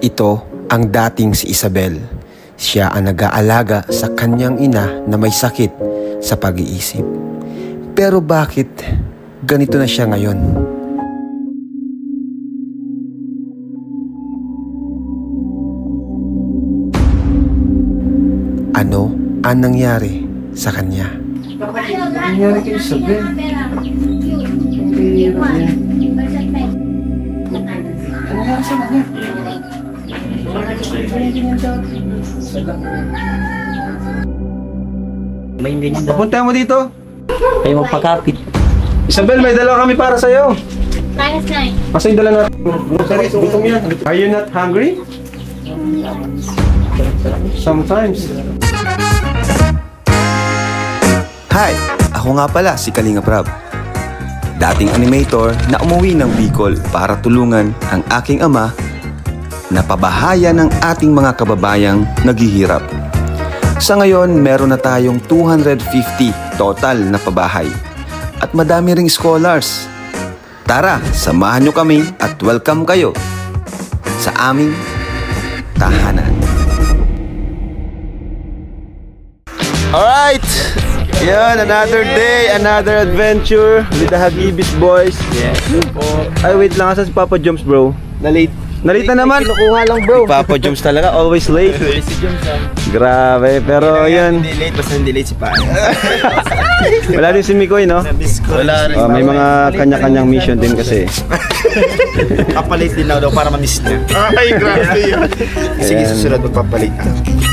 Ito ang dating si Isabel. Siya ang nag-aalaga sa kanyang ina na may sakit sa pag-iisip. Pero bakit ganito na siya ngayon? Ano ang nangyari sa kanya? Nangyari kay Isabel. Ano nga sa kanya? May ganyan daw. Papunta mo dito. Kayo magpakapit. Isabel, may dala kami para sa'yo. Minus 9. Kasi yung dala natin. Gutom yan. Are you not hungry? Sometimes. Hi! Ako nga pala si Kalinga Prab. Dating animator na umuwi ng Bicol para tulungan ang aking ama na pabahaya ng ating mga kababayang naghihirap. Sa ngayon, meron na tayong 250 total na pabahay at madami ring scholars. Tara, samahan nyo kami at welcome kayo sa aming tahanan. Alright! Yan, another day, another adventure with the Hagibis boys. Yeah. Ay, wait lang, asa si Papa Joms, bro? Na-late. Nalita naman. Kinukuha lang, bro. Papa Joms talaga, always late. Si Jones ah. Grabe, pero yun. Hindi late, basta hindi late si Paan. Wala din si Mikoy, no? Wala rin. May mga kanya-kanyang mission din kasi. Papalit din daw para ma-miss niya. Ay, grabe yun. Sige, susunod magpapalit.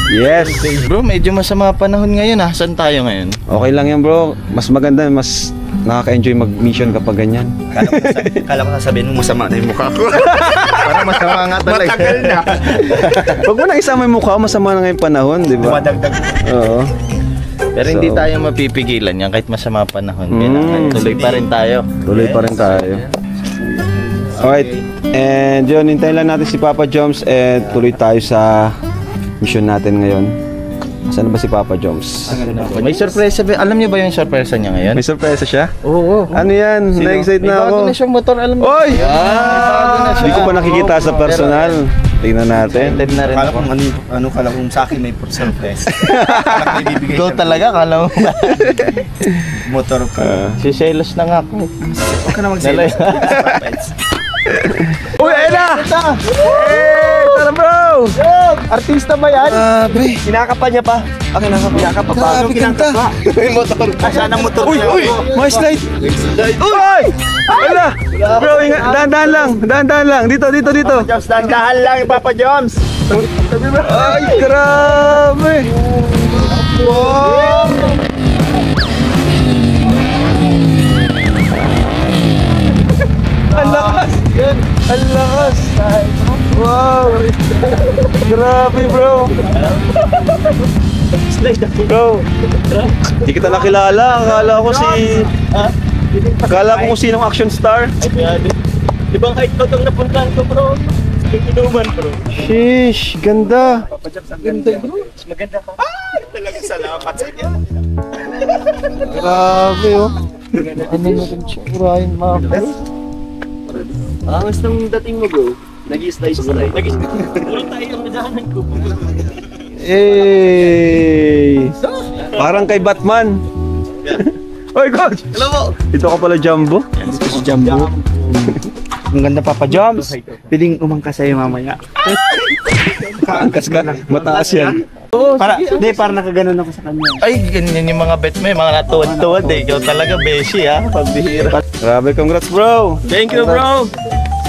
Yes. Bro, medyo masama panahon ngayon ah. Saan tayo ngayon? Okay lang yan, bro. Mas maganda, mas nakaka-enjoy mag-mission kapag ganyan. Kala ko sasabihin mo masama na yung mukha ko. Parang masama nga talaga. Matagal na. Huwag mo nang isama yung mukha, masama na ngayong panahon, di ba? Dumadagdag. Oo. Pero hindi So, tayo mapipigilan yan kahit masama panahon. Kailangan tuloy pa rin tayo. Tuloy pa rin tayo. Alright. And yun, hintayin lang natin si Papa Joms and tuloy tayo sa mission natin ngayon. Saan ba si Papa Joms? May surprise. Alam niyo ba yung surprise niya ngayon? May surpresa siya? Oo. Ano yan? Na-excite May na bago ako. na siyang motor, alam mo. Oy! Bago na siya. Hindi ko pa nakikita sa personal. Tingnan natin. Excited na rin Kala ako. ko kala kong sa akin may surprise. Ikaw talaga, kala mo. Motor ko. Si Selos na nga ako. Huwag ka na mag-sales. Uy, ayun na! Hey! Tara, bro! Artista ba yan? Bre. Kinakapa niya pa. Kinakapa pa. Grabe, ganda. May motor. Asan ang motor Uy, niya? uy! May slide! Uy! Wala! Bro, ingat. Dahan-dahan lang. Dahan-dahan lang. Dito. Joms, dahan lang yung Papa Joms. Ay, grabe! Wow! Ang lakas! Ang lakas! Wow! Grabe, bro! Bro! Hindi kita nakilala. Akala ko kung sinong action star. Di ba kahit itong napuntahan ko, bro? Yung inuman, bro. Sheesh! Ganda! Ganda, bro. Mas maganda ka. Ay, talagang salamat sa inyo. Grabe, oh! Ano na rin tsura yun, mga bro? Angas ng dating mo, bro. Nag-i-slice. Puro tayo yung nadahanan ko. Hey! Parang kay Batman. Oy, coach! Hello po. Ito ka pala, Jumbo. Ito si Jumbo. Ang ganda, Papa Joms. Piling umangkas sa'yo mamaya. Angkas ka. Mataas yan. Para nakaganon ako sa kanya. Ay, ganyan yung mga bet mo, yung mga natuwad-tuwad eh. Ikaw talaga, beshi ha, pagbihira. Grabe, congrats, bro! Thank you, bro!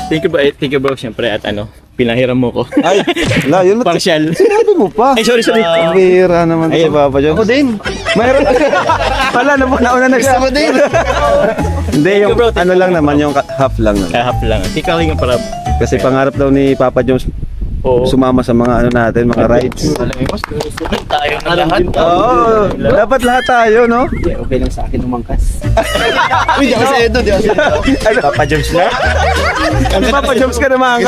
Thank you, bro, siyempre, at pinahiram mo ko. Ay, wala, yun. Partial. Sinabi mo pa. Ay, sorry. Ang bihira naman to sa Papa Jones. Ako din. Mayroon. Wala, nauna nagsabi. din. Hindi, yung ano lang naman, yung half lang naman. Kahap lang. Ikaw lang yung para. Kasi pangarap daw ni Papa Jones sumama sa mga ano natin, mga rides. Alam mo, susunod tayo na lahat. Oo, dapat lahat tayo, no? Okay lang sa akin umangkas. Uy, di ako sa Edo, Papa Joms na? Ano Papa Jones ka na mga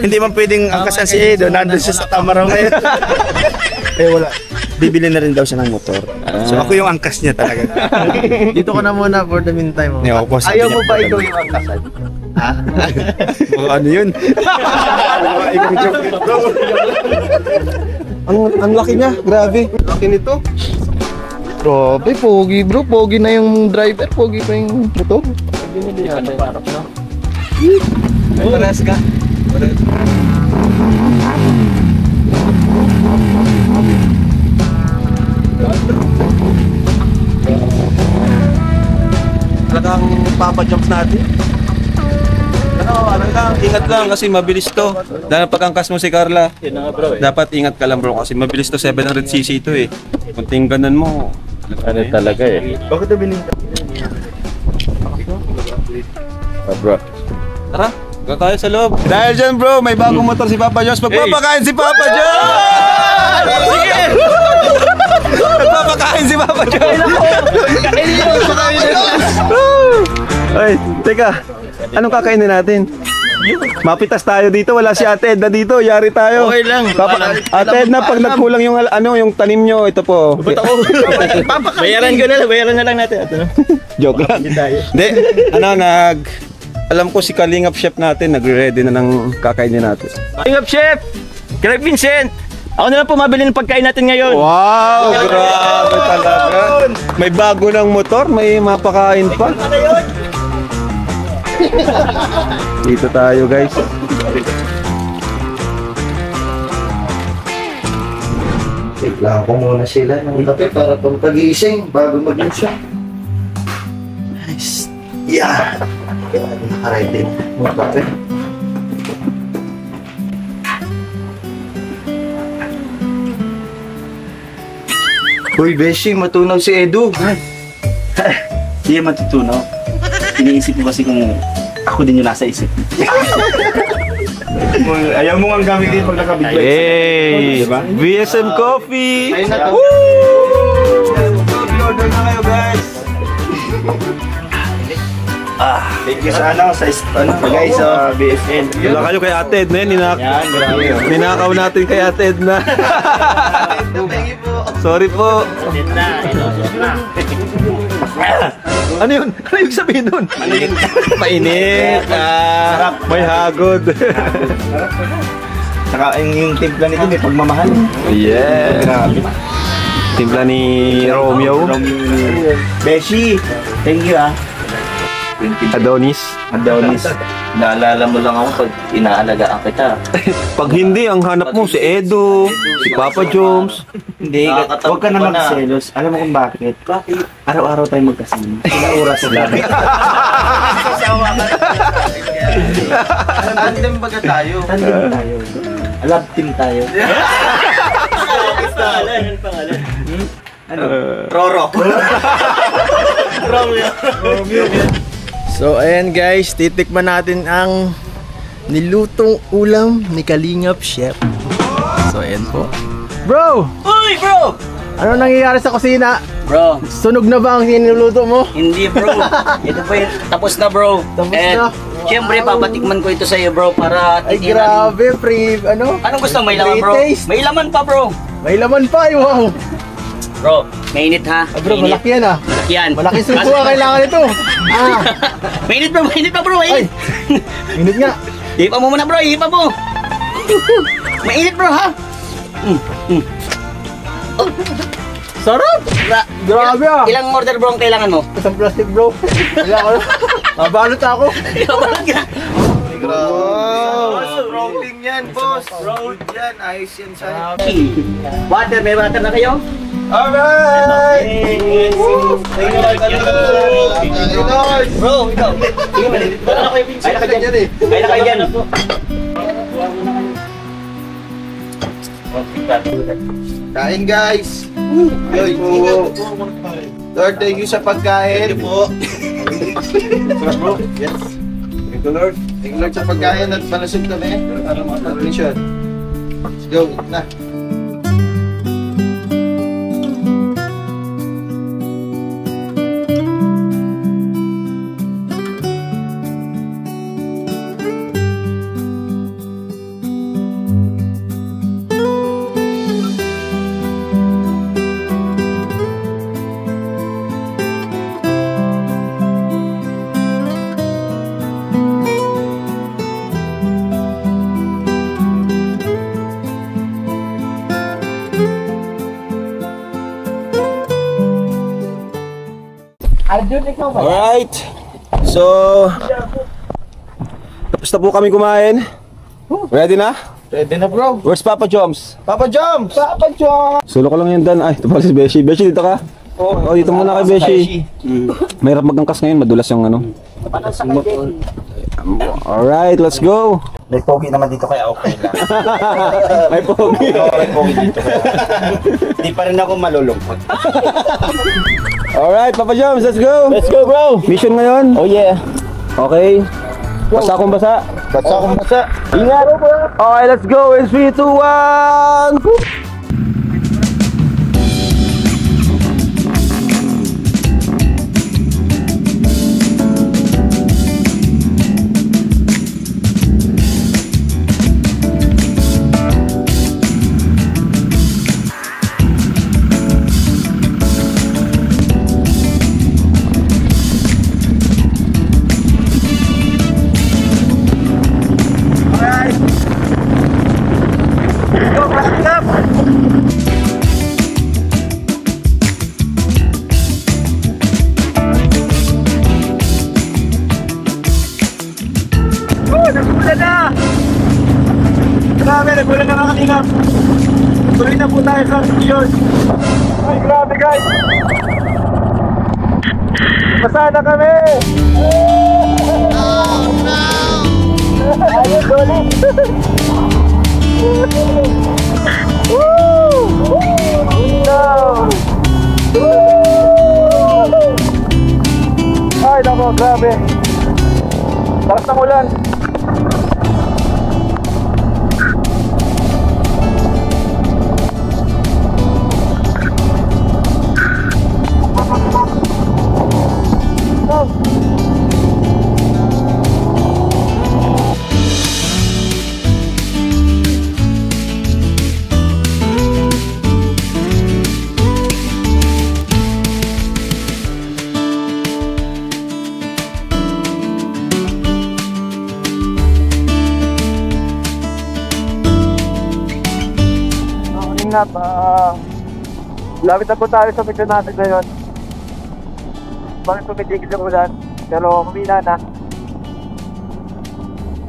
Hindi man pwedeng angkasan si Edo. Nandun siya sa Tamaraw ngayon. Wala. Bibili na rin daw siya ng motor. So ako yung angkas niya talaga. Dito ka na muna for the meantime. Ayaw Ayaw mo ba ikaw yung angkasan? Mga ano yun? Ang laki niya, grabe. Laki nito. Grabe, pogi bro. Pogi na yung driver. Pogi pa yung motor. Ay, pares ka. Pares. Talagang papa jumps natin. Ano lang, ingat lang kasi mabilis to. Dahil pag-angkas mo si Carla, dapat ingat ka lang bro kasi mabilis to, 700cc ito eh. Kunting ganan mo. Ano talaga eh. Bakit na bininta? Bro. Tara, go tayo sa loob. Dahil dyan bro, may bagong motor si Papa Jones. Magpapakain si Papa Jones! Sige! Magpapakain si Papa Jones! Ay, teka. Anong kakainin natin? Mapitas tayo dito, wala si Ate Edna dito, yari tayo. Okay lang. Ate Edna, pag nagkulang yung yung tanim nyo, ito po. Bayaran na lang natin. Joke lang. Hindi, alam ko si Kalingap Chef natin, nagre-ready na ng kakainin natin. Kalingap Chef! Greg Vincent! Ako na lang po mabili ng pagkain natin ngayon. Wow, grabe talaga. May bago ng motor, may mapakain pa. Dito tayo guys. Bigla ko muna sila ng kape para pang pag-iising bago mag-insya. Nice. Yeah! Nakaready mo kape. Uy, Beshi, matunaw si Edu. Hindi yan matutunaw. Iniisip ko kasi kung ako din yung nasa isip. Ayaw mo ang gamit din pag nakabigay. Hey! Diba? VSM Coffee! Ayun na to. Coffee order na kayo guys! Thank you sa guys sa BSN. Wala kayo kay Ate Edna, ninakaw natin kay Ate Edna. Sorry po. Ano yun? Ano yung sabihin nun? Mainit. May hagod. Saka yung timpla nito may pagmamahal. Yeah. Grabe. Timpla ni Romeo. Beshi, thank you Adonis. Naalala mo lang ako pag inaalagaan kita. Pag hindi, ang hanap mo si Edu, si Papa Jones. Hindi, huwag ka na magselos. Alam mo kung bakit? Araw-araw tayo magkasama. Ilang oras lang. Tandem baga tayo. Tandem tayo. Love team tayo. Ano? Roro. So ayan guys, titikman natin ang nilutong ulam ni Kalingap Chef. So ayan po. Bro! Uy, bro! Ano nangyayari sa kusina? Bro, Sunog na ba ang sinuluto mo? hindi bro. Ito po yung tapos na bro. Tapos And, na? Siyempre, papatikman ko ito sa iyo bro para Ay titingnan. grabe, ano? Anong gusto? May laman bro? Pre-taste. May laman pa bro. May laman pa, wow! Bro, mainit ha? Bro, Mainit. malaki yan ah. Malaki yan. Malaking subo ang kailangan nito. Mainit pa bro, Ay, mainit. minute nga. Ihipa mo muna bro, ihipa mo. Mainit bro ha? Sarap! Grabe ah! Ilang order bro ang kailangan mo? Isang plastic bro. Wala ko na. Mabalot ako. Ibabalot ka. Rolling yan, boss. Road yan. Ayos yan sa Water, may water na kayo? Alright! Bro, ikaw. Sige, mali. Bala na kayo, Vincent. Ay na kayo dyan. Kain, guys. Lord, thank you sa pagkain. Thank you po. Yes. Thank you, Lord. Thank you, Lord, sa pagkain at malasog kami. Para makapag-mission. Let's go. Na. Alright. So, tapos na po kami kumain. Ready na? Ready na bro. Where's Papa Joms? Papa Joms! Papa Joms! Sulo ko lang yan Dan. Ay, ito pala si Beshi. Beshi, dito ka. Oh, dito muna kay Beshi. Mahirap magangkas ngayon, madulas yung ano. Alright, let's go. May pogi naman dito kaya okay lang. May pogi. May pogi dito kaya. Di pa rin ako malulungkot. Alright, Papa Joms, let's go. Let's go bro! Mission ngayon. Oh yeah! Okay. Basa akong basa. Basta akong basta. Ingat. Okay, let's go. In 3, 2, 1. Grabe, nagulan na mga kalingap. Tuloy na po tayo sa mission. Ay, grabe guys. Basa na kami. Oh no. Ayun, Dolly. Woo! No. Ay, nako, grabe. Lakas ng ulan. Lapit na po tayo sa mission natin ngayon. Bakit tumitigil yung ulan? Pero kumina na.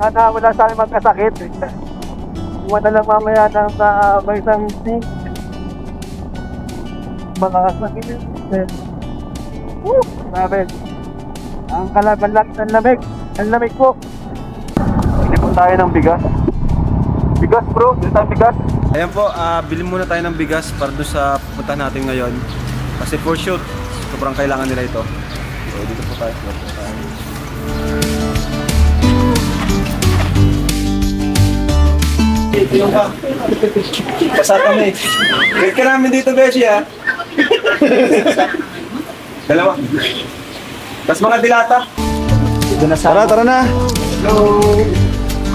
Sana wala sa akin magkasakit. Kuha na lang mamaya ng may isang sink. Mga kasakit. Grabe. Ang kalabalag ng lamig. Ang lamig po. Hindi po tayo ng bigas. Bigas bro, hindi tayo bigas. Ayan po, bilhin muna tayo ng bigas para doon sa pupuntahan natin ngayon. Kasi for sure, sobrang kailangan nila ito. So dito po tayo. Basa kami. Wait ka namin dito, Beshi, ha? Dalawa. Tapos mga dilata. Tara, tara na.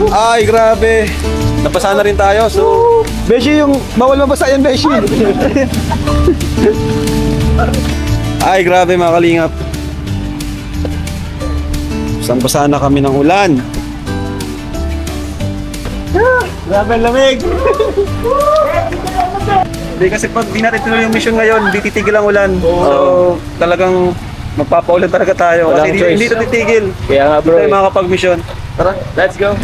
Ay, grabe. Napasa na rin tayo, so Beshi, yung bawal mabasa yan, Beshi. Ay, grabe mga kalingap. Basang-basa na kami ng ulan. Grabe ang lamig. Hindi, kasi pag di natin tuloy yung mission ngayon, hindi titigil ang ulan. So talagang magpapaulan talaga tayo. Kasi hindi ito titigil. Kaya nga bro. Hindi tayo makakapag-mission. Tara, Let's go.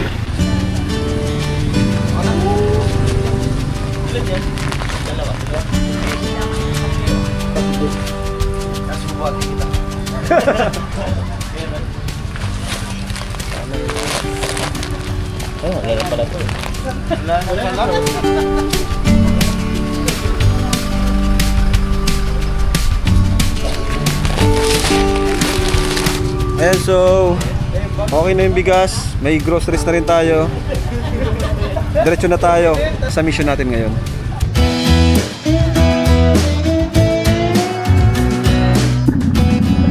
Ayan, so okay na yung bigas. May groceries na rin tayo. Diretso na tayo sa mission natin ngayon.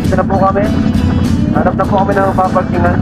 Ito na po kami. Hanap na po kami ng paparkingan.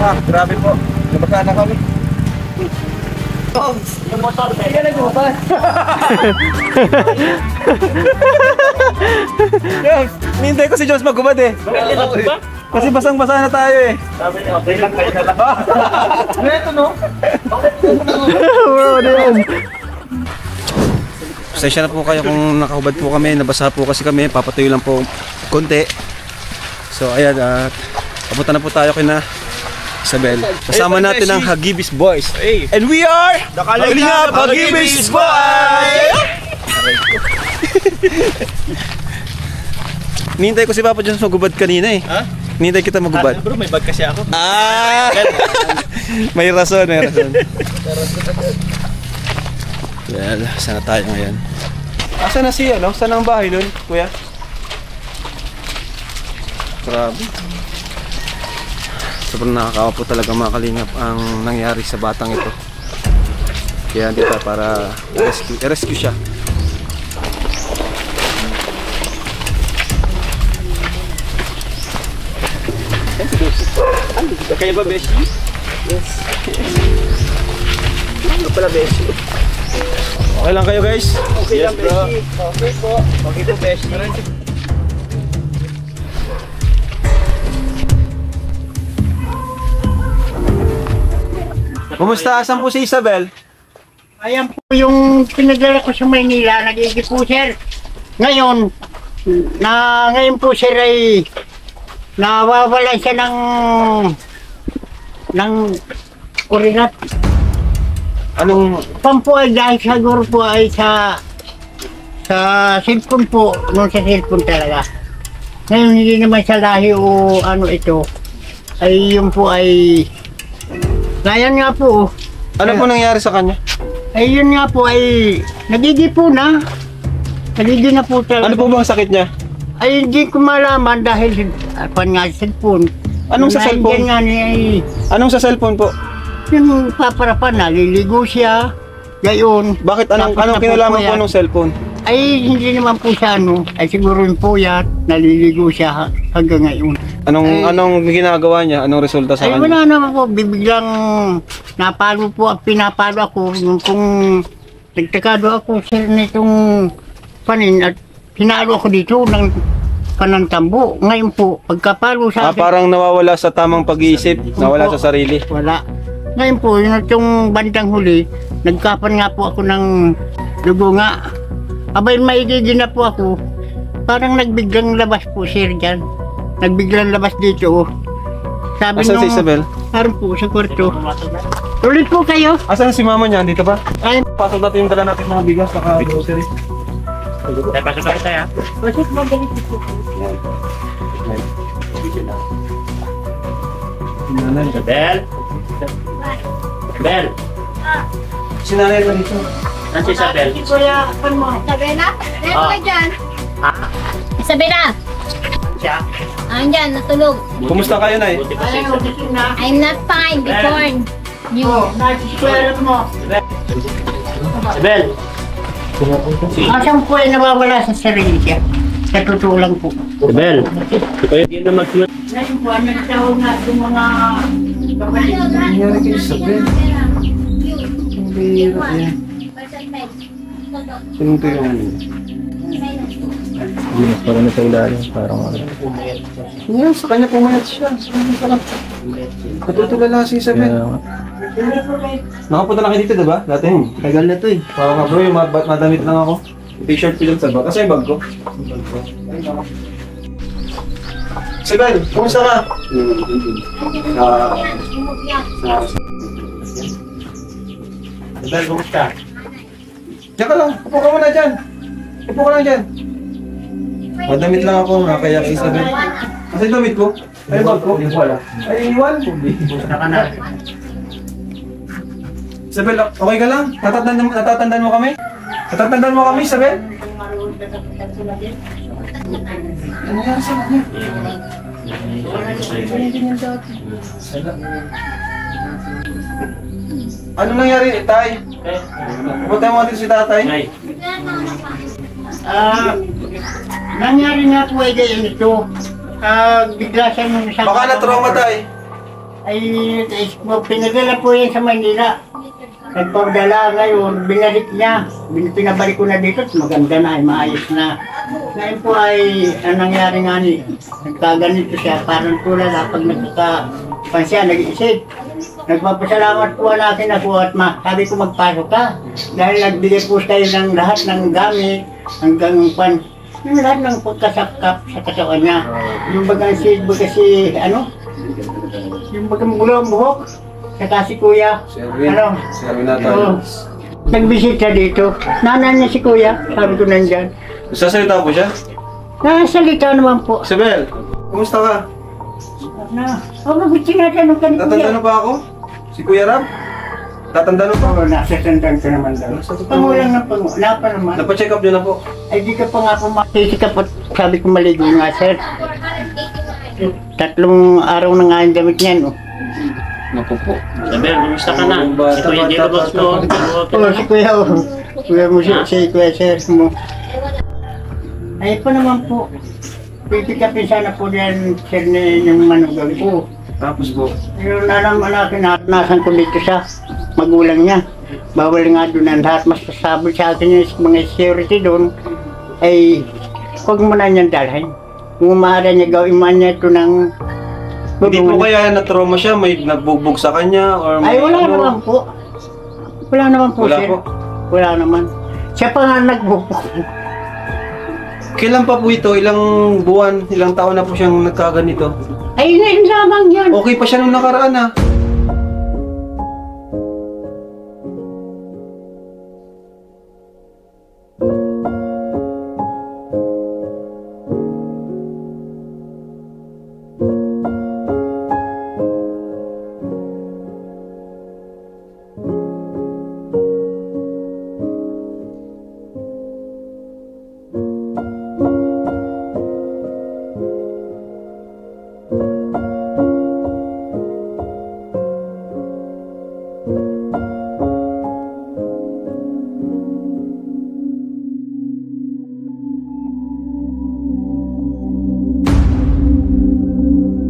Grabe po. Nabasa na kami. Yung motor, kaya nag-ubas. Yes, nintay ko si Jones magubad eh. Kasi basang-basa na tayo eh. Sabi niya, okay lang kayo na lang. Ito no? Bro, ano yan? Pasensya na po kayo kung nakahubad po kami, nabasa po kasi kami, papatuyo lang po konti. So ayan, papunta na po tayo kina Isabel. Kasama natin ang Hagibis Boys. And we are the Kalingap Hagibis Boys! Nihintay ko si Papa Jones magubad kanina eh. Ha? Nihintay kita magubad. Bro, may bag kasi ako. Ah! May rason, may rason. Well, saan na tayo ngayon? Asan na si ano? Saan ang bahay nun, kuya? Grabe. Sobrang nakakawa po talaga mga kalingap ang nangyari sa batang ito. Kaya dito para i-rescue siya. Kaya ba, Beshi? Yes. Ano pala, Beshi? Okay lang kayo guys? Okay lang, Beshi. Okay po. Okay po, Beshi. Kumusta? Asan po si Isabel? Ayan po yung pinadala ko sa Maynila, nagiging po sir. Ngayon po sir ay nawawalan siya ng urinat. Anong... Pampo ay dahil siguro po ay sa cellphone po, nung sa cellphone talaga. Ngayon hindi naman sa lahi o ano ito, ay yun po ay, ngayon nga po, Ano po nangyari sa kanya? ay yun nga po ay nagigipo na. Nagigi na po talaga. Ano po bang sakit niya? Ay hindi ko malaman dahil pan nga sa cellphone. Anong sa Dahil cellphone? yan nga niya ay Anong sa cellphone po? yung paparapan, naliligo siya. Gayon. Bakit? Anong Tapos kinalaman po napupuyat. ng cellphone? Ay hindi naman po siya ano. Ay siguro yung puyat, naliligo siya hanggang ngayon. Anong ginagawa niya? Anong resulta sa Ay kanya? wala naman po, bibiglang napalo po at pinapalo ako nung kung nagtakado ako sir nitong panin at pinalo ako dito ng panantambo. Ngayon po, pagkapalo sa akin, Parang nawawala sa tamang pag-iisip, nawala sa sarili. wala. Ngayon po, yung bandang huli, nagkapan nga po ako ng dugo nga. Abay, maigigin na po ako. Parang nagbiglang labas po sir dyan. Nagbiglang labas dito. Oh. Sabi Asan si Isabel? parang po sa kwarto. Ulit po kayo. Asan si mama niya? Dito ba? Ay, Pasok natin yung dala natin mga bigas saka grocery. Tayo, pasok pa tayo, ha? bakit magalit po? Isabel? Isabel? Si nanay na dito. Saan si Isabel? Kuya, pan mo. Sabina? Meron Ah. ka dyan? Ha? Sabina! Siya? Andyan, natulog. Kumusta kayo, Nay? Buti pa si Ay, Isabel. ulitin na. I'm not fine before you. Oh, nasa mo. Isabel? Asang po ay nawawala sa sarili siya. Sa totoo lang po. Isabel? Ikaw yung na magsulat. Ngayon po, nagtawag na yung mga kapatid. Nangyari kay Isabel? Sino ito yung... Parang nasa ilalim, parang ano. Yan, sa kanya pumayat siya. Natutulala si Isabel. Nakapunta na kayo dito, diba? Dati. Tagal na to eh. Oo nga bro, yung madamit lang ako. T-shirt ko lang sa bag. Kasi yung bag ko. Isabel, kumusta ka? Isabel, kumusta? Diyan ka lang, upo ka muna dyan. Upo ka lang dyan. Madamit lang ako, nakakaya kay Isabel. Kasi yung damit ko. Ay, bag ko. Wala. Ay, iwan. Kumusta ka na? Isabel, okay ka lang? Natatandaan mo kami? Natatandaan mo kami, Isabel? Ano yan sa kanya? Ano nangyari, Tay? Pupunta mo natin si Tatay? Nay, Nangyari nga po ay ganyan ito. Bigla siya nung isang Baka na-trauma, Tay. Ay, pinadala po yan sa Manila. Nagpapadala ngayon, binalik niya. Pinabalik ko na dito, maganda na, ay maayos na. Ngayon po ay, ang nangyari nga ni, nagkaganito siya, parang tulad pag nagkakapansya, nag-iisip. Nagpapasalamat po natin ako at sabi ko magpasok ka. Dahil nagbigay po tayo ng lahat ng gamit, hanggang yung lahat ng pagkasakap sa katawan niya. Yung bagang kasi, yung bagang bulong buhok, saka si Kuya. Sherwin natin. Nagbisita dito. Nanay niya si Kuya, sabi ko nandyan. Sasalita po siya? Nasalita naman po. Isabel, kumusta ka? Tinatanong ka ni Kuya. Tatandaan pa ako? Si Kuya Rab? Tatandaan pa? Oo, nasa tandaan ka naman daw. Pangulang na pangulang. Wala pa naman. Napacheck up nyo na po. Ay, di ka pa nga pumakisika po. Sabi ko maligo nga, sir. 3 araw na nga yung damit niyan, oh. Naku po. Isabel, kumusta ka na? Si Kuya dito boss mo. Oo, si Kuya, oh. Kuya mo si Kuya, sir mo. Ay, pa naman po. Pipikapin sana po din, sir, yung manugang ko. Tapos po. Yung nalaman natin, nasan ko dito sa magulang niya. Bawal nga doon ang lahat. Mas sabi sa akin yung mga security doon, ay huwag mo na niyang dalhin. Kung maaari niya gawin man niya ito ng... Hindi po kaya na-trauma siya? May nagbugbog sa kanya? Or may ay, wala naman po. Wala naman po, wala sir. po? Wala naman. Siya pa nga nagbugbog. Kailan pa po ito? Ilang buwan, ilang taon na po siyang nagkaganito? Ay, yun lamang yan. Okay pa siya nung nakaraan ah.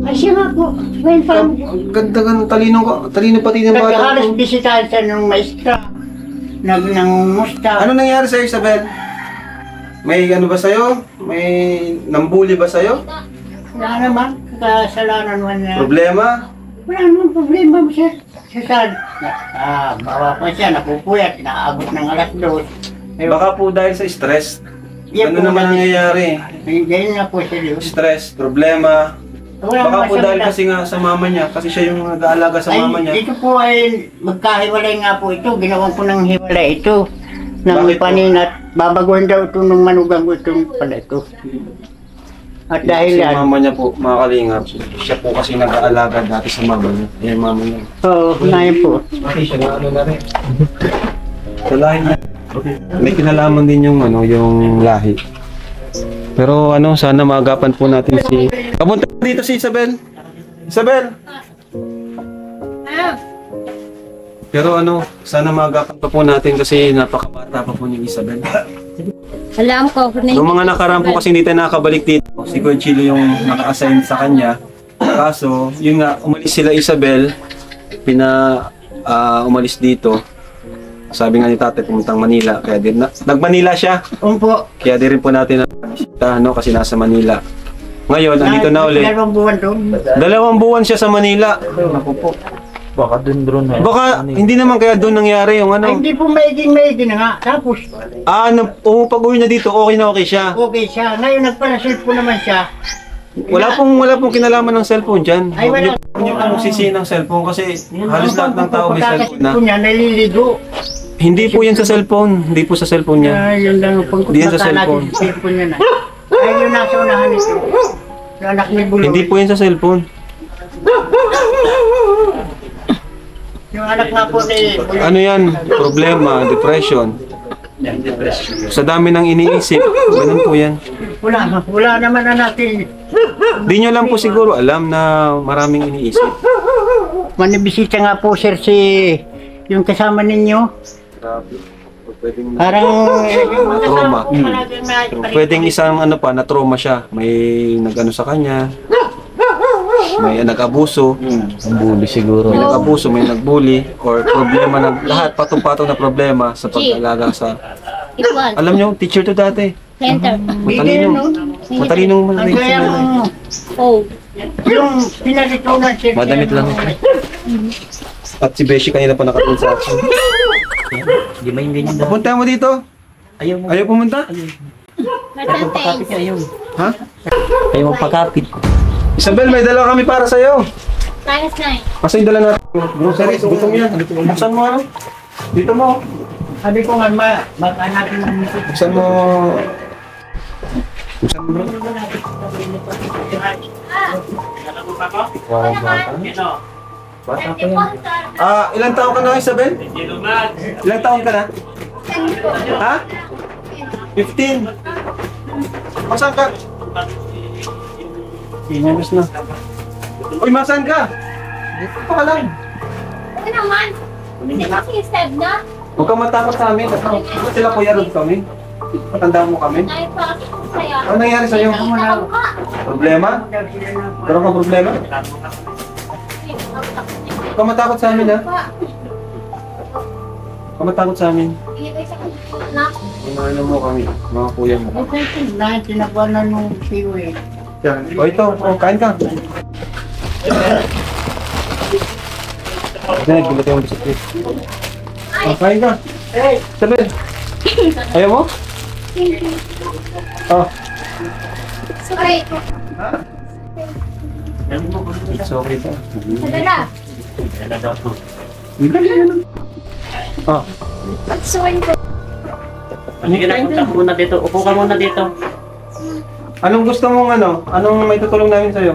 Ay, siya nga po. Well, parang... Ang ganda ka, talino pati ng bata. Naghahalos bisitahan siya ng maestra. Nangumusta. Ano nangyari sa'yo, Isabel? May ano ba sa'yo? May nambuli ba sa'yo? Wala naman. Kasalanan naman niya. Problema? Wala naman problema mo siya. Siya bawa pa siya, napupuyat, naabot ng alas 2. Baka po dahil sa stress. Yan Ano po naman kasi- nangyayari? Ganyan nga po siya yun. Stress, problema. Wala Baka naman po siya dahil na- kasi nga sa mama niya, kasi siya yung nag-aalaga sa mama niya. Ito po ay magkahiwalay nga po ito. Ginawan ko ng hiwalay ito. Ng Bakit po? paninat. Babaguhin daw ito ng manugang ko itong pala ito. At dahil Si yan, mama niya po, mga kalingap, siya po kasi nag-aalaga dati sa mama niya. Yung mama niya. oo, ngayon po. Kasi siya na ano na rin. Sa lahi niya. May kinalaman din yung yung lahi. Pero sana maagapan po natin si... Kapunta dito si Isabel. Isabel! Pero sana maagapan pa po natin kasi napakabata pa po ni Isabel. Alam ko. Noong mga nakaraan po kasi hindi tayo nakabalik dito. Si Conchilo yung naka-assign sa kanya. Kaso, yun nga, umalis sila Isabel. Umalis dito. Sabi nga ni tatay, pumuntang Manila. Kaya din, nag-Manila siya. Umpo. Kaya din rin po natin na kasi nasa Manila. Ngayon, andito na ulit. 2 buwan doon. 2 buwan siya sa Manila. Naku po. Baka dun drone na. Baka, hindi naman kaya doon nangyari yung Ay, hindi po maiging na nga. Tapos, pag-uwi niya dito, okay na okay siya. okay siya. Ngayon nagparasil po naman siya. Wala pong kinalaman ng cellphone dyan. Ay, wala. Huwag niyo pong sisihin ng cellphone kasi halos lahat ng tao may cellphone na. Pagkakasip po niya, naliligo. Hindi po yan sa cellphone. Hindi po sa cellphone niya. Ay, yun lang ang Hindi yan sa cellphone. Cellphone niya na. Ay, yun nasa unahan ito. Yung anak ni Buloy. Hindi po yan sa cellphone. Yung anak nga po ni Buloy. Ano yan? Problema, depression. Sa dami ng iniisip. Ganun po yan. Wala naman na natin. Di nyo lang po siguro alam na maraming iniisip. Manibisita nga po, sir, yung kasama ninyo. Parang Trauma. Pwedeng isang na trauma siya. May nag-ano sa kanya. may nag-abuso, Bully siguro. may nag-abuso, may nag-bully, or problema na lahat, patong-patong na na pag-alaga sa... Equal. Alam nyo, teacher to dati. Center. Matalino Ang kaya mo, Oh. yung pinalitunan siya. Madamit lang. At si Beshi kanina pa nakatul sa akin. Di ba yung ganyan daw? Papunta mo dito. Ayaw mo. Ayaw pumunta? Thanks. Ayaw. Ha? Ayaw magpakapit. Isabel, may dala kami para sa'yo. Minus 9. Kasi yung dala natin. Groceries, gutom yan. Buksan mo ano? Dito mo. Sabi ko nga, baka natin Buksan mo. Buksan mo bro. Wow, bata pa yan. Ilang taon ka na, Isabel? Ilang taon ka na? Ha? 15. Masan ka? Inamis na. Uy, masan ka? Dito pa lang. Ano naman? Hindi kasi step na. Huwag kang matakot sa amin. Sila Kuya Rod kami. Matandaan mo kami. Ay, pa saya. Ano nangyari sa'yo? Problema? Meron kang problema? Huwag kang matakot sa amin, ha? Huwag kang matakot sa amin. Ano mo kami, mga kuya mo. na tinabuanan nung siwi. Yan. O ito, kain ka. Dahil, gulat yung biskuit. Kain ka. Sabi. Ayaw mo? Oh. Sorry. It's okay ba? Sadala. Oh. Pagsuwin ko. Sige na, punta ka muna dito. Upo ka muna dito. Anong gusto mong ano? Anong may tutulong namin sa'yo?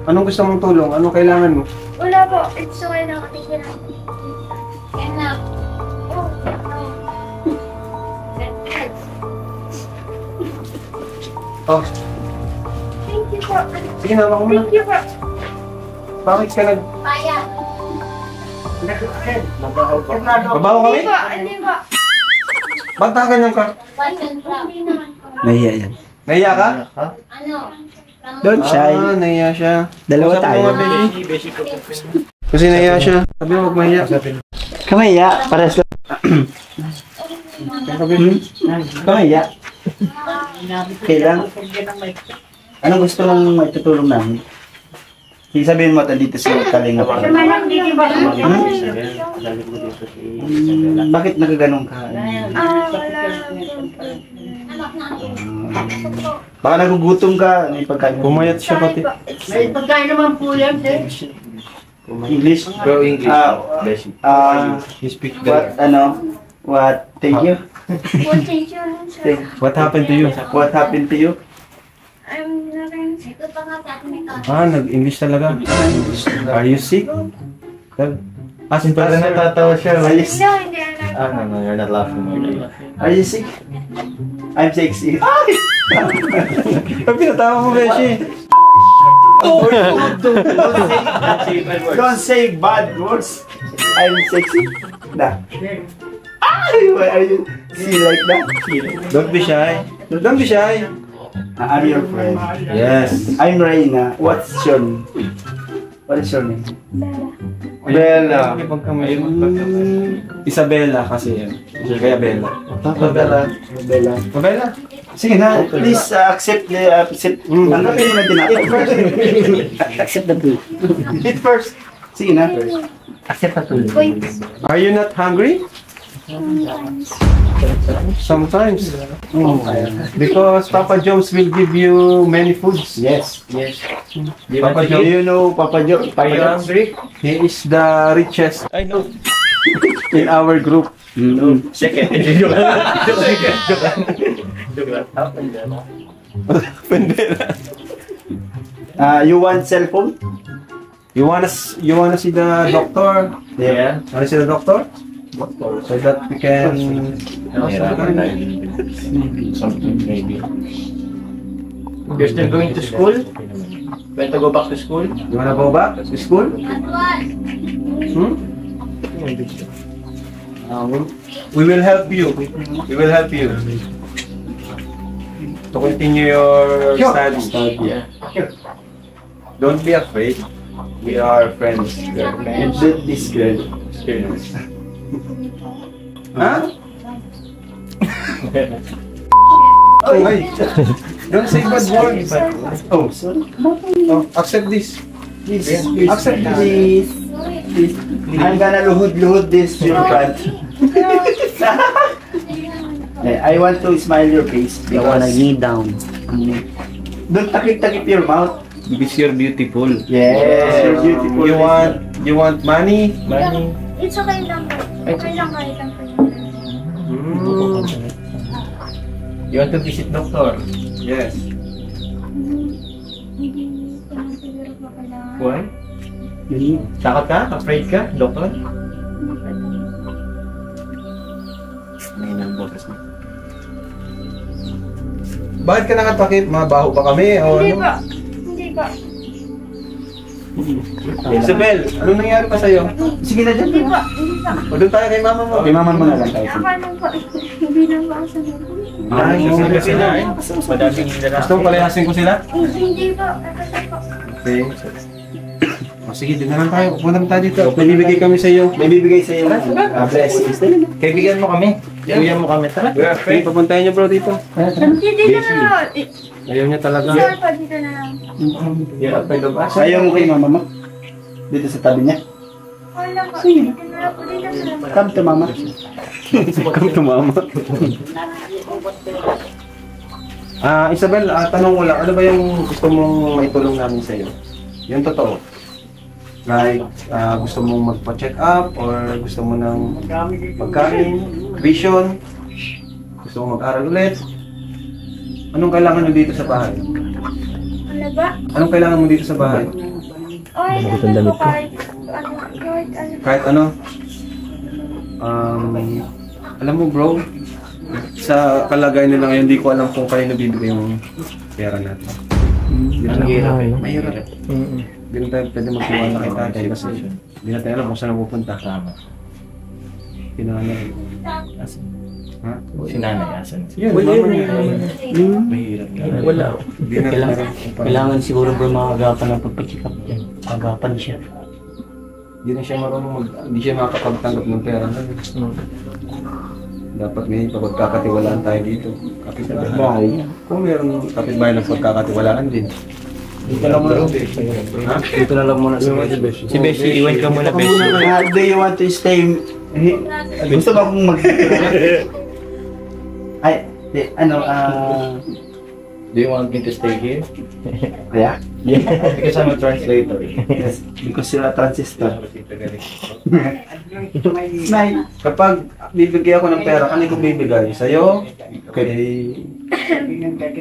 Anong gusto mong tulong? Anong kailangan mo? Wala po. It's okay na. Tigil na. Yan na. Oh, no. Oh, Thank you po. sige na, ako muna. Thank you po. Bakit ka nag... Paya. Babaho kami? Hindi po. Hindi po. Ba't na ganyan ka? White and brown. Hindi naman po. Nahiya yan. Nahiya ka? Ano? Don't shy. Nahiya siya. Dalawa Usap mo tayo. nga, Beshi. Kasi nahiya siya. Sabi mo, huwag mahiya. Kamahiya. Pares lang. Kamahiya. Kailan? Anong gusto mong maitutulong namin? Sige, sabihin mo dito si Kalinga pa. Bakit nagaganon ka? Baka nagugutom ka. May pagkain. Pumayat siya pati. May pagkain naman po yan, eh. English? Bro, English. You speak What, what, thank you. What happened to you? What happened to you? I'm nothing. Ito pa nga sa atin ikaw. Nag-English talaga. Are you sick? Asin pa rin natatawa siya. Are you sick? No, hindi. No, you're not laughing. Are you sick? I'm sexy. Pinatawa mo, Beshi. Don't say bad words. I'm sexy. Nah. Why are you see like that? Don't be shy. Don't be shy. I'm your friend. Yes. I'm Reina. What's your name? What is your name? Bella. Isabella kasi yan. Kaya Bella. Bella. Bella. Bella. Sige na, please accept the tanggapin mo din natin. Accept the food. Eat first. Sige na. Accept na tuloy. Are you not hungry? Sometimes. Because Papa Jones will give you many foods. Yes. Papa Do Jones, you know Papa Joe? are you hungry? He is the richest I know. in our group. Second. You want cell phone? You wanna see the doctor? Yeah. Wanna see the doctor? So that we can. Something maybe. You're still going to school? Going to go back to school? You wanna go back to school? We will help you. We will help you to continue your studies. Yeah. Don't be afraid. We are friends. And this girl. Huh? Ay, don't say bad words. Oh, sorry. Oh, accept this. Please, accept this. Please. I'm gonna luhod this your pant. I want to smile your face. I wanna knee down. Don't takip-takip your mouth. Because you're beautiful. Yes, you're beautiful. You want money? Money. It's okay lang po. Okay lang kahit lang po yun. You want to visit doctor? Yes. Hindi ko naman siguro po kailangan. Why? Takot ka? Afraid ka? Doctor? May nang-botas mo. Bakit ka nakatakip? Mabaho ba kami? O Hindi ano? po. Hindi po. Isabel, ano nangyari pa sa'yo? Sige na dyan. Hindi po. Hindi po. O doon tayo kay mama mo. Kay mama mo na lang tayo. Ako lang po. Hindi lang po ako sa Ay, Sige sila. Madaming Gusto mo palayasin ko sila? Hindi po. Ito po. Okay. O sige, doon na lang tayo. Upo tayo dito. May bibigay kami sa iyo. May bibigay sa iyo. Bless. Kaibigan mo kami. Kuya mo kami. Tara. Okay, papuntahin niyo bro dito. Dito na lang. Ayaw niya talaga. Sir po, dito na lang. Ayaw mo kay mama mo? Dito sa tabi niya? Wala po. Dito na lang po. Dito na lang po. Come to mama. Come to mama. Isabel, tanong ko lang, ano ba yung gusto mong maitulong namin sa iyo? Yung totoo. Like, gusto mong magpa-check up or gusto mo ng pagkain, vision, gusto mong mag-aral ulit. Anong kailangan mo dito sa bahay? Ano ba? Anong kailangan mo dito sa bahay? Okay, ano po kahit ano. Kahit ano. Kahit ano? Alam mo bro, sa kalagayan nila ngayon, hindi ko alam kung kanino bibigay yung pera natin. Mahirap eh. Hindi na tayo pwede magtiwala kay tatay kasi hindi natin alam kung saan napupunta. Tama. Kinanay. Ha? Si nanay, asan? Yun, mama niya. Mahirap nga. Wala. Hindi na tayo. Kailangan siguro bro makagapan ng pagpa-check up dyan. Agapan siya. Hindi na siya marunong hindi siya makakapagtanggap ng pera. Dapat may pagkakatiwalaan tayo dito. Kapitbahay. Kung mayroong kapitbahay na pagkakatiwalaan din. Dito lang muna. Ha? Dito na lang muna si Beshi. Si Beshi, iwan ka muna, Beshi. Do you want to stay? Gusto ba akong mag... Ay, Do you want me to stay here? Yeah? Because I'm a translator. Yes, because you're a transistor. Kapag bibigyan ako ng pera, kanino ko bibigay? Sa'yo? Kay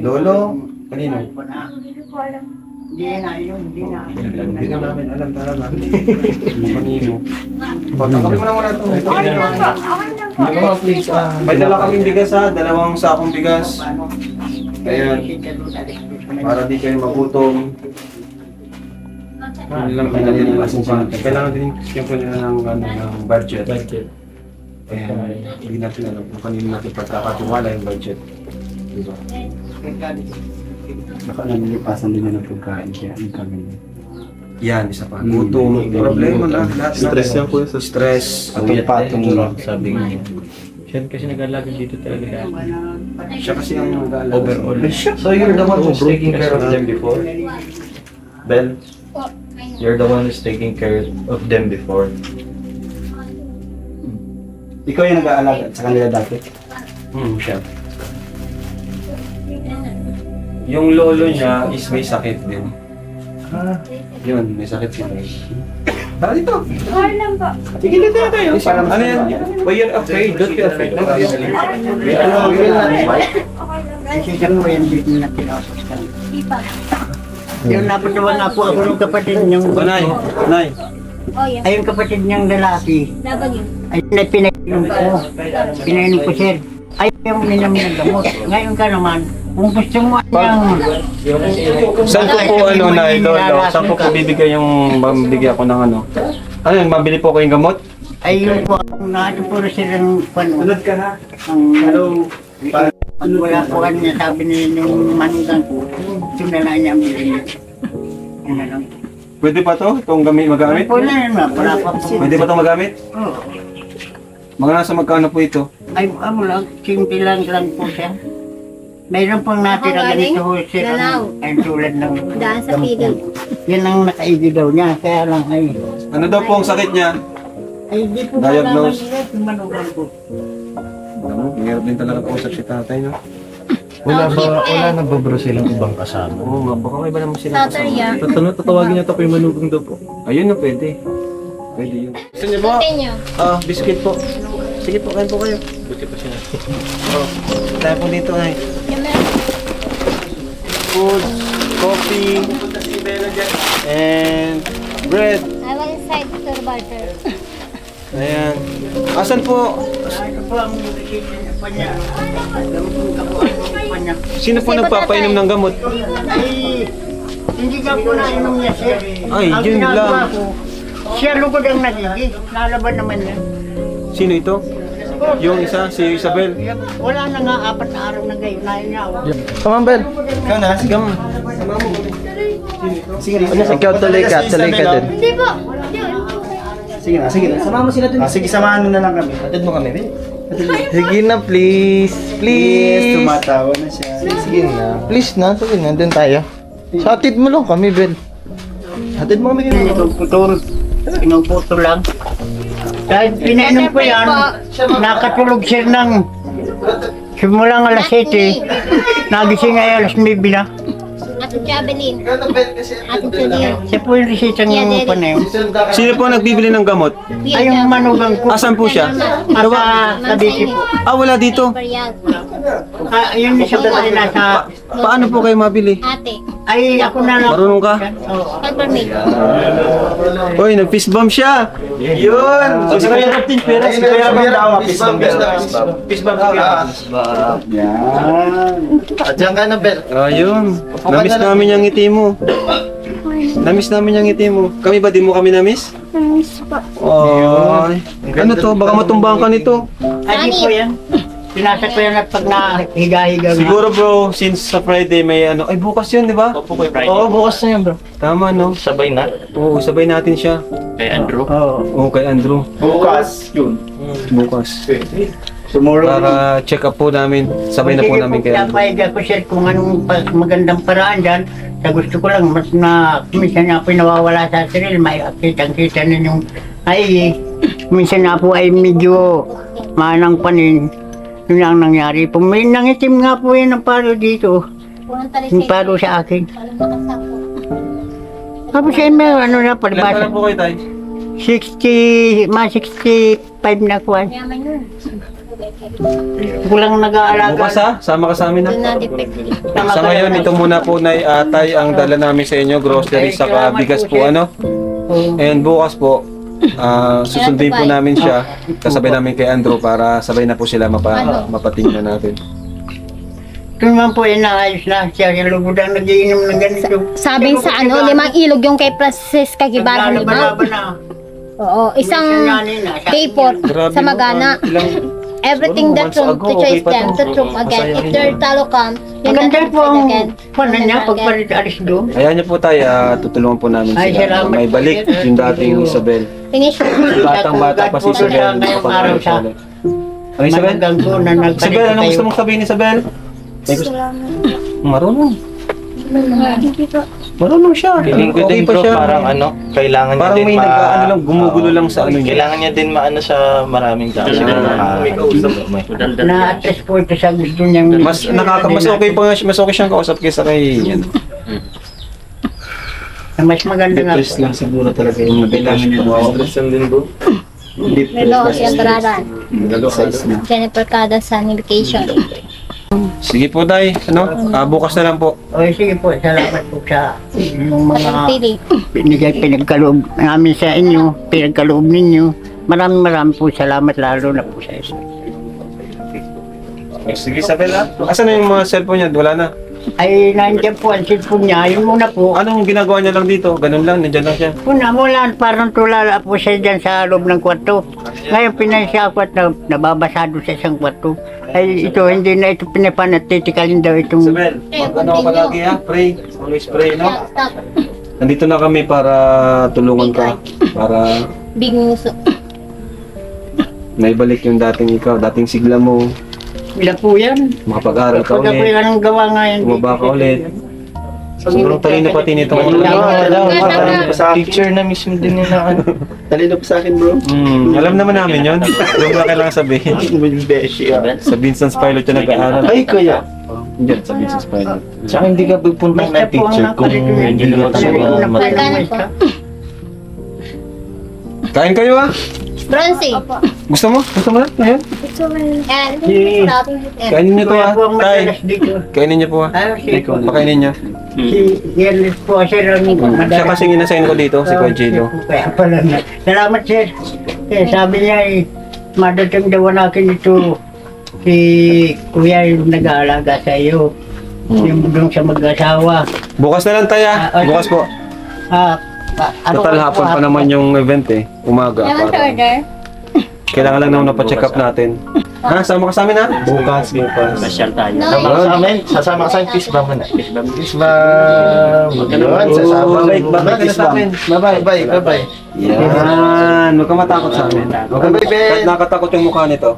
Lolo? Kanino? Hindi ko alam. Hindi na namin alam talaga. Kanino? Pagkakapin mo na muna ito. Okay lang po. Okay lang po. May dala kaming bigas ha, 2 sakong bigas. Ayan. Para di kayo magutom. Kailangan din siyempre nila ng budget. And hindi natin alam kung kanino natin pagkakatiwala yung budget. Diba? Baka nanilipasan din na ng pagkain kaya ang kami. Yan, isa pa. Gutom. Problema na lahat. Stress yan po. Stress. Patong-patong. Sabi niya. Siya kasi nag-alaga dito talaga dati. Siya kasi ang nag-aalala. Overall. So you're the one who's taking care of them before? Bel? You're the one who's taking care of them before? Ikaw yung nag-aalaga sa kanila dati? Siya. Yung lolo niya is may sakit din. Yun, may sakit sila. Tara dito. Okay lang po. Sige dito na tayo. Ano yan? Why you're afraid? Don't be afraid. Don't be afraid. Okay lang. Isigan mo yan dito na pinasok ka. Ipa. Yung napatawa nga po ako ng kapatid niyang... Nay, Nay. Oh, yeah. Ay, yung kapatid niyang lalaki. Laban yun. Ay, pinainom ko. Pinainom ko, sir. Ay, yung minam ng gamot. Ngayon ka naman, kung gusto mo niyang... Saan ko po Nay, lolo? Saan ko bibigay yung mabigyan ko ng ano? Ano yun, mabili po ko yung gamot? Ay, yung po, natin po na silang Sunod ka na. Hello. Pag wala po kanya, sabi ni yung manugang ko, ito na lang niya ang bilhin. Yan na lang po. Pwede pa to? Itong magamit? Wala naman, wala pa po. Pwede pa itong magamit? Oo. Mga nasa magkano po ito? Ay, lang, simple lang po siya. Mayroon pang natira ganito ho, sir, ay tulad ng Daan sa pili. yan ang nakaigi daw niya, kaya lang ay, Ano daw po ang sakit niya? ay di po Diagnose. manugan po. Mayroon din talaga po sa si tatay, no? Wala na ba bro silang ibang kasama? Oo, baka may iba naman sila. Saturya. Tatawagin niya to po yung manugang daw po. Ayun na, pwede. Pwede yun. Gusto niyo po? Continue. Biscuit po. Sige po, kain po kayo. Buti pa siya. Tayo po dito ay. Food, coffee, and bread. I will inside the butter. Ayan. Asan po? Ito po ang decision pa niya. Alam po pa niya. Sino po nagpapainom ng gamot? Ay, hindi ka po nainom niya, sir. Ay, Ang yun ginagawa lang. ko, siya lugod ang nagigi. Lalaban naman yan. Sino ito? Yung isa, si Isabel. Wala na nga 4 na araw na gayon. Nahin niya ako. Come on, Bel. Ikaw na, sige mo. Ano sa ikaw tuloy ka din. Hindi po. Sige na. Sama mo sila dun. Sige, samahan mo na lang kami. Atid mo kami, Ben. Sige na, please. Please. Tumatawa na siya. Sige na. Please na, sige na. Doon tayo. Sa atid mo lang kami, Bel. Atid mo kami. Putol. Pinuputol lang. Dahil pinainom ko yan, nakatulog siya ng simulang alas 7, nagising ay alas 9 na. Ate Javelin. Ate Julia. Siya po yung resitang yung panayon. Sino po nagbibili ng gamot? Ay, yung manugang ko. Asan po siya? Nasa Cavite po. Wala dito. Yun isa po ay nasa... Paano po kayo mabili? Ate. Ay, ako na lang. Marunong ka? Oo. Peppermint. Uy, nag-fist bump siya! Yun! Si Kuya Rob din, pera. Si Kuya Rob daw. Fist bump. Yan. Diyan ka na, Bel. Ayun. Namiss namin yung ngiti mo. Namiss namin yung ngiti mo. Kami ba, di mo kami namiss? Namiss po. Ay. Ano to? Baka matumbahan ka nito. Ay, di po yan. Pinasa ko yan at pag nahiga-higa nga. Siguro bro, since sa Friday may ano. Ay, bukas yun, di ba? Opo kay Friday. Oo, bukas na yan, bro. Tama, no? Sabay na. Oo, sabay natin siya. Kay Andrew. Oo. Oo, kay Andrew. Bukas. Yun. Bukas. Tomorrow. Para check up po namin. Sabay na po namin kay Andrew. Pinapahiga ko sir kung anong magandang paraan dyan. Sa gusto ko lang, mas na, minsan na po nawawala sa sarili, may kitang-kita ninyong, ay, minsan na po ay medyo manang panin. Yun ang nangyari po. May nangitim nga po yan ng paro dito. Yung paro sa akin. Tapos siya may ano na, Ilan pa lang palibasa. po kayo, Tay? 65 na ko. Yaman yun. Kulang nag-aalaga. Bukas ha? Sama ka sa amin ha? Doon na defect. Sa ngayon, ito muna po na Tay ang dala namin sa inyo. Grocery saka bigas po ano. And bukas po, susundin po namin siya. Kasabay namin kay Andrew para sabay na po sila mapatingnan natin. Ito naman po ay naayos na siya. Yung lubod ang nagiinom ng ganito. Sabi sa ano, 5 ilog yung kay Francisca Gibarra Naglalaban-laban limaw. na. Oo, isang K-port sa Magana. Everything that room to choice them to troop again. If they're talo come, yun Maganda na po ang again. panan niya pagpalit alis doon. Ayan niyo po Tay, tutulungan po namin Ay, sila. salamat May po, balik sir. yung dating Isabel. Finish. Batang-bata pa si Isabel. Ngayong araw siya. Ano Isabel? Managang ko na nagpalit Isabel, anong tayo. gusto mong sabihin Isabel? Marunong. Marunong siya. Feeling ko Okay din pa bro, siya. parang ano, kailangan niya Parang din may nag-ano lang, gumugulo lang sa ano niya. Kailangan niya din maano sa maraming tao. May kausap. Na-attest po ito sa gusto niyang... Mas okay pa nga, mas okay siyang kausap kaysa kay ano. Mas maganda nga. Depressed lang siguro talaga yung kailangan niya mawawa. Stress lang din bro. Hello, si Andraran. Jennifer Cada sa vacation. Sige po Tay, ano? Bukas na lang po. Okay, sige po. Salamat po sa inyong mga Pili. pinagkaloob namin sa inyo, pinagkaloob ninyo. Maraming po salamat lalo na po sa inyo. Sige Isabel ha. Asan na yung mga cellphone niya? Wala na. Ay, nandiyan po ang cellphone niya. Yun muna po. Anong ginagawa niya lang dito? Ganun lang, nandiyan lang siya. Mula, parang tulala po siya dyan sa loob ng kwarto. Ngayon, pinansya ko at nababasado sa isang kwarto. Ay, ito, hindi na ito pinapanatitikalin daw itong... Isabel, mag-ano ka palagi ha? Pray. Always pray, no? Stop. Nandito na kami para tulungan ka. Para Big Muso. naibalik yung dating ikaw, dating sigla mo. Ilan po yan? Makapag-aral ka Pag ako ulit. yung gawa nga yan. Tumaba ka ulit. Sobrang talino pati nito. Picture na mismo din nila. Talino pa sa akin, bro. Alam naman namin yun. Huwag mo kailangan sabihin. Sa Vincent's Pilot yung nag-aaral. Ay, kuya. Diyan, sa Vincent's Pilot. Tsaka hindi ka pupuntang na teacher kung hindi naman talaga Magkano po? Kain kayo ah! Bronzy. Gusto mo? Gusto mo na? Ngayon? And, Kainin niyo to ah. Kaya po ang Tay, madalas dito. kainin niyo po ah. Pakainin niyo. Si Yerlis po, sir, ang Siya kasing inasign ko dito, si Kuya Jilo. Kaya pala na. Salamat, sir. Sabi niya madating daw natin ito si Kuya yung nag-aalaga sa iyo. Yung doon sa mag-asawa. Bukas na lang tayo ah. Bukas po. Total hapon pa naman yung event eh. Umaga. Lemon para- order. Kailangan lang naman napacheck up natin. Ha? Sama ka sa amin ha? Bukas. Masyal tayo. Sasama ka sa amin. Sasama ka sa amin. Peace bomb muna. Peace bomb. Peace bomb. Yun, sasama. Bye-bye ka na sa amin. Bye-bye. Bye-bye. Bye-bye. Yan. Huwag ka matakot sa amin. Huwag ka Bye-bye, Ben. kahit nakatakot yung mukha nito.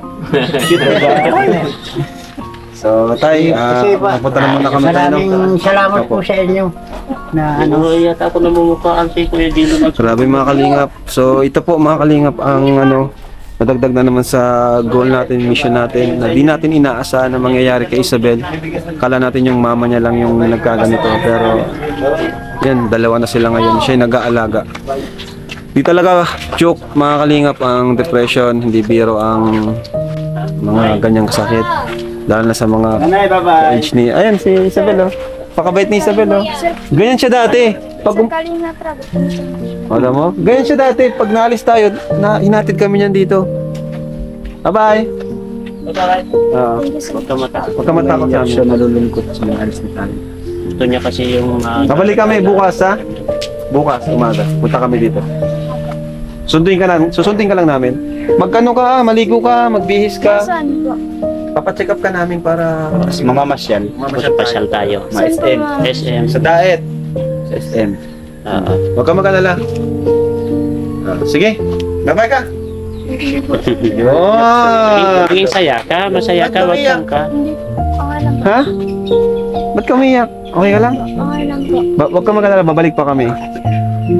So, Tay, napunta naman na kami tayo. Maraming salamat po sa inyo na Ano yata ako namumukhaan si Kuya Dilo. Grabe mga kalingap. So, ito po mga kalingap ang nadagdag na naman sa goal natin, mission natin, na di natin inaasahan na mangyayari kay Isabel. Kala natin yung mama niya lang yung nagkaganito, pero yan, dalawa na sila ngayon. Siya yung nag-aalaga. Di talaga joke mga kalingap ang depression, hindi biro ang mga ganyang kasakit. Dahil na sa mga age ni... Ayan, si Isabel oh. Pakabait ni Isabel oh. Ganyan siya dati. Pag alam mo? Ganyan siya dati. Pag naalis tayo, hinatid kami niyan dito. Bye-bye. Huwag ka matakot. Huwag ka matakot sa amin. Siya malulungkot sa mga alis na tayo. Gusto niya kasi yung... Babalik kami bukas ha? Bukas, umaga. Punta kami dito. Susundin ka lang namin. Magkano ka, maligo ka, magbihis ka. Saan po? Papacheck up ka namin para... Mamamasyal. Pasyal tayo. SM. SM. Sa diet. Sa SM. Huwag ka mag-alala. Sige, bye-bye ka. Yun. Maging saya ka, masaya ka, wag kang ka. Hindi po. Okay lang po. Ha? Ba't ka umiyak? Okay ka lang? Okay lang po. Huwag ka mag-alala, babalik pa kami.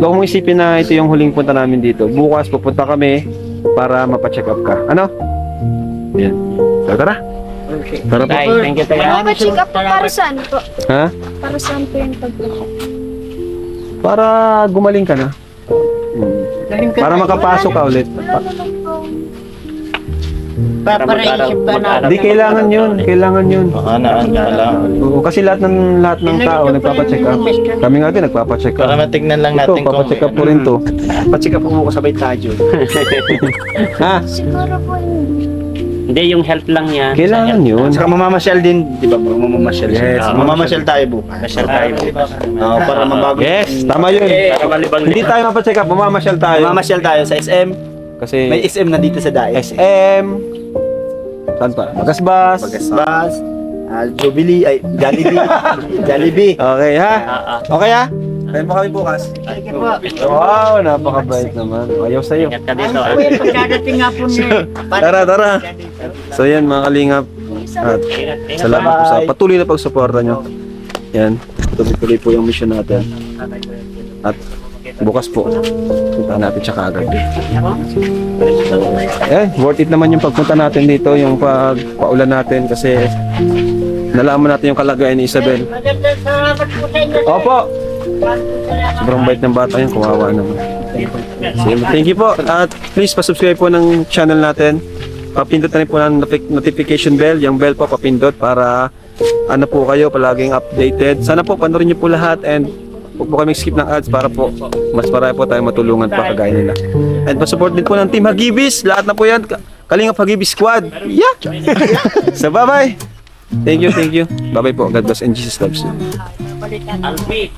Huwag mong isipin na ito yung huling punta namin dito. Bukas pupunta kami para mapacheck up ka. Ano? Yan. So, tara. Tara po. Tay, thank you tayo. Check up po para saan po? Ha? Para saan po yung pagbuko? Para gumaling ka na. Para makapasok ka ulit. Wala naman po. Papareisip ba na? Hindi, kailangan yun. Kailangan yun. Lang. Oo, kasi lahat ng tao nagpapacheck up. Kami nga din nagpapacheck up. Para matignan lang Ito, natin kung... papacheck up po rin to. Pacheck up mo ko sabay tayo. Ha? Siguro po hindi. Hindi, yung health lang niya. Kailangan yun. Saka mamamasyal din, di ba bro? Mamamasyal. Yes, mamamasyal tayo bukas. Masyal tayo bukas. Para mabago. Yes, tama yun. Para malibang Hindi tayo mapacheck up, mamamasyal tayo. Mamamasyal tayo sa SM. Kasi May SM na dito sa Daet. SM, saan pa? Magasbas. Bagasbas. Jubilee, ay, Jollibee. Jollibee. Okay ha? Okay ha? Kain mo kami bukas. Wow, napaka-bright naman. Ayaw sa'yo. Ingat ka dito. Kuya, pagkadating nga po niya. Tara, tara. So yan mga kalingap. At salamat po sa patuloy na pagsuporta nyo. Yan, tuloy-tuloy po yung mission natin. At bukas po, punta natin siya kaagad. Worth it naman yung pagpunta natin dito, yung pagpaulan natin kasi nalaman natin yung kalagayan ni Isabel. Salamat po sa inyo. Opo! Sobrang bait ng bata yun, kawawa naman. So, thank you po. At please pa-subscribe po ng channel natin. Papindot na rin po ng notification bell. Yung bell po papindot para ano po kayo palaging updated. Sana po panoorin niyo po lahat and huwag po kami skip ng ads para po mas marami po tayo matulungan pa kagaya nila. And pa-support din po ng Team Hagibis. Lahat na po yan. Kalingap Hagibis Squad. Yeah! So bye-bye! Thank you, thank you. Bye-bye po. God bless and Jesus loves you. Alfie.